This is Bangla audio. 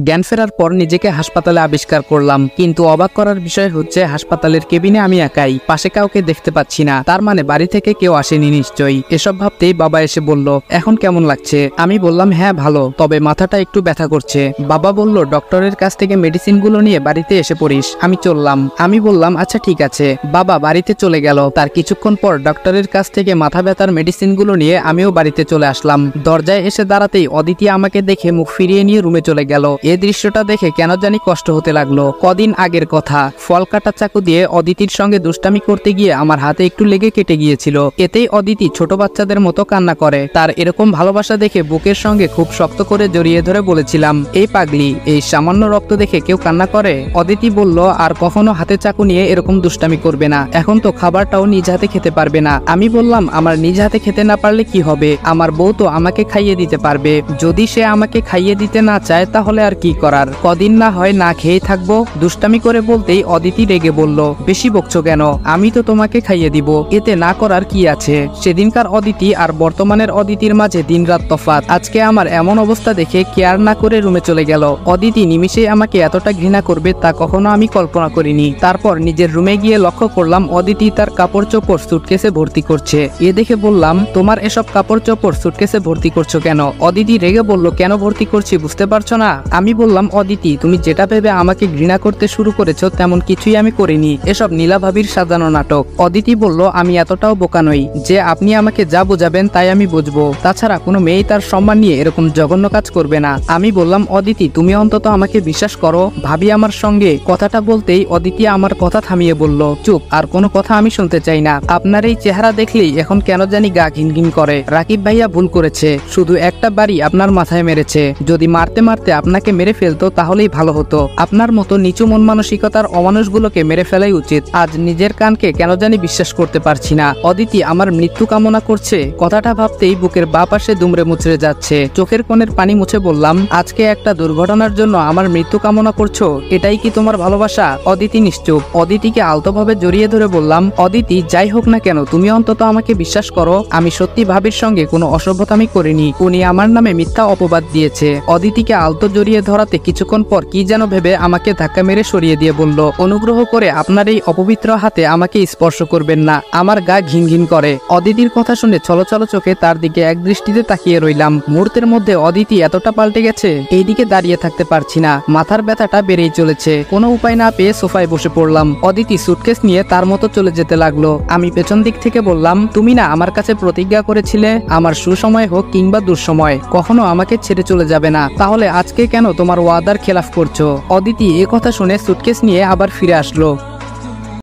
জ্ঞান ফেরার পর নিজেকে হাসপাতালে আবিষ্কার করলাম, কিন্তু অবাক করার বিষয় হচ্ছে হাসপাতালের কেবিনে আমি একাই, পাশে কাউকে দেখতে পাচ্ছি না। তার মানে বাড়ি থেকে কেউ আসেনি নিশ্চয়ই। এসব ভাবতেই বাবা এসে বলল, এখন কেমন লাগছে? আমি বললাম হ্যাঁ ভালো, তবে মাথাটা একটু ব্যথা করছে। বাবা বলল, ডক্টরের কাছ থেকে মেডিসিনগুলো নিয়ে বাড়িতে এসে পড়িস। আমি চললাম। আমি বললাম আচ্ছা ঠিক আছে। বাবা বাড়িতে চলে গেল। তার কিছুক্ষণ পর ডক্টরের কাছ থেকে মাথা ব্যথার মেডিসিনগুলো নিয়ে আমিও বাড়িতে চলে আসলাম। দরজায় এসে দাঁড়াতেই অদিতি আমাকে দেখে মুখ ফিরিয়ে নিয়ে রুমে চলে গেল। এই দৃশ্যটা দেখে কেন জানি কষ্ট হতে লাগলো। কদিন আগের কথা, ফল কাটা চাকু দিয়ে অদিতির সঙ্গে দুষ্টামি করতে গিয়ে আমার হাতে একটু লেগে কেটে গিয়েছিল। এতেই অদিতি ছোট বাচ্চাদের মতো কান্না করে। তার এরকম ভালোবাসা দেখে বুকের সঙ্গে খুব শক্ত করে জড়িয়ে ধরে বলেছিলাম, এই পাগলি, এই সামান্য রক্ত দেখে কেউ কান্না করে? অদিতি বলল, আর কখনো হাতে চাকু নিয়ে এরকম দুষ্টামি করবে না। এখন তো খাবারটাও নিজ হাতে খেতে পারবে না। আমি বললাম, আমার নিজ হাতে খেতে না পারলে কি হবে? আমার বউ তো আমাকে খাইয়ে দিতে পারবে। যদি সে আমাকে খাইয়ে দিতে না চায় তাহলে আর কি করার? কদিন না হয় না খেয়েই থাকবো। দুষ্টামি করে বলতেই অদিতি রেগে বলল, বেশি বকছো কেন? আমি তো তোমাকে খাইয়ে দিব, এতে না করার কি আছে? সেদিনকার অদিতি আর বর্তমানের অদিতির মাঝে দিনরাত তফাৎ। আজকে আমার এমন অবস্থা দেখে কেয়ার না করে রুমে চলে গেল। অদিতি নিমিষেই আমাকে এতটা ঘৃণা করবে তা কখনো আমি কল্পনা করিনি। তারপর নিজের রুমে গিয়ে লক্ষ্য করলাম অদিতি তার কাপড় চোপড় সুটকেসে ভর্তি করছে। এ দেখে বললাম, তোমার এসব কাপড় চোপড় সুটকেসে ভর্তি করছো কেন? অদিতি রেগে বলল, কেন ভর্তি করছি বুঝতে পারছো না? আমি বললাম, অদিতি তুমি যেটা ভেবে আমাকে ঘৃণা করতে শুরু করেছো তেমন কিছুই আমি করিনি, এসব নীলা ভাবির সাজানো নাটক। অদিতি বলল, আমি এতটাও বোকা নই যে আপনি আমাকে যা বোঝাবেন তাই আমি বুঝবো। তাছাড়া কোনো মেয়ে তার সম্মান নিয়ে এরকম জঘন্য কাজ করবে না। আমি বললাম, অদিতি তুমি অন্তত আমাকে বিশ্বাস করো, ভাবি আমার সঙ্গে। কথাটা বলতেই অদিতি আমার কথা থামিয়ে বলল, চুপ, আর কোনো কথা আমি শুনতে চাই না। আপনার এই চেহারা দেখলেই এখন কেন জানি গা ঘিনঘিন করে। রাকিব ভাইয়া ভুল করেছে, শুধু একটা বাড়ি আপনার মাথায় মেরেছে। যদি মারতে মারতে আপনাকে মেরে ফেলতো তাহলেই ভালো হতো। আপনার মতো নিচু মন মানসিকতার অমানুষগুলোকে মেরে ফেলাই উচিত। আজ নিজের কানকে কেন জানি বিশ্বাস করতে পারছি না। অদিতি আমার মৃত্যু কামনা করছে। কথাটা ভাবতেই বুকের বাঁ পাশে দুমড়ে মুচড়ে যাচ্ছে। চোখের কোণের পানি মুছে বললাম, আজকে একটা দুর্ঘটনার জন্য আমার মৃত্যু কামনা করছো? এটাই কি তোমার ভালোবাসা? অদিতি নিশ্চুপ। অদিতিকে আলতোভাবে জড়িয়ে ধরে বললাম, অদিতি যাই হোক না কেন তুমি অন্তত আমাকে বিশ্বাস করো, আমি সত্যি ভাবির সঙ্গে কোনো অসভ্যতামি করিনি। উনি আমার নামে মিথ্যা অপবাদ দিয়েছে। অদিতিকে আলতো জড়িয়ে ধরাতে কিছুক্ষণ পর কি যেন ভেবে আমাকে ধাক্কা মেরে সরিয়ে দিয়ে বলল, অনুগ্রহ করে আপনার এই অপবিত্র হাতে আমাকে স্পর্শ করবেন না, আমার গা ঘিন ঘিন করে। অদিতির কথা শুনে ছলছল চোখে তার দিকে এক দৃষ্টিতে তাকিয়ে রইলাম। মুহূর্তের মধ্যে অদিতি এতটা পাল্টে গেছে, এইদিকে দাঁড়িয়ে থাকতে পারছি না। মাথার ব্যথাটা বেড়েই চলেছে। কোনো উপায় না পেয়ে সোফায় বসে পড়লাম। অদিতি সুটকেস নিয়ে তার মতো চলে যেতে লাগলো। আমি পেছন দিক থেকে বললাম, তুমি না আমার কাছে প্রতিজ্ঞা করেছিলে আমার সুসময় হোক কিংবা দুঃসময় কখনো আমাকে ছেড়ে চলে যাবে না, তাহলে আজকে কেন তোমার ওয়াদার খেলাফ করছো? অদিতি এ কথা শুনে সুটকেস নিয়ে আবার ফিরে আসলো।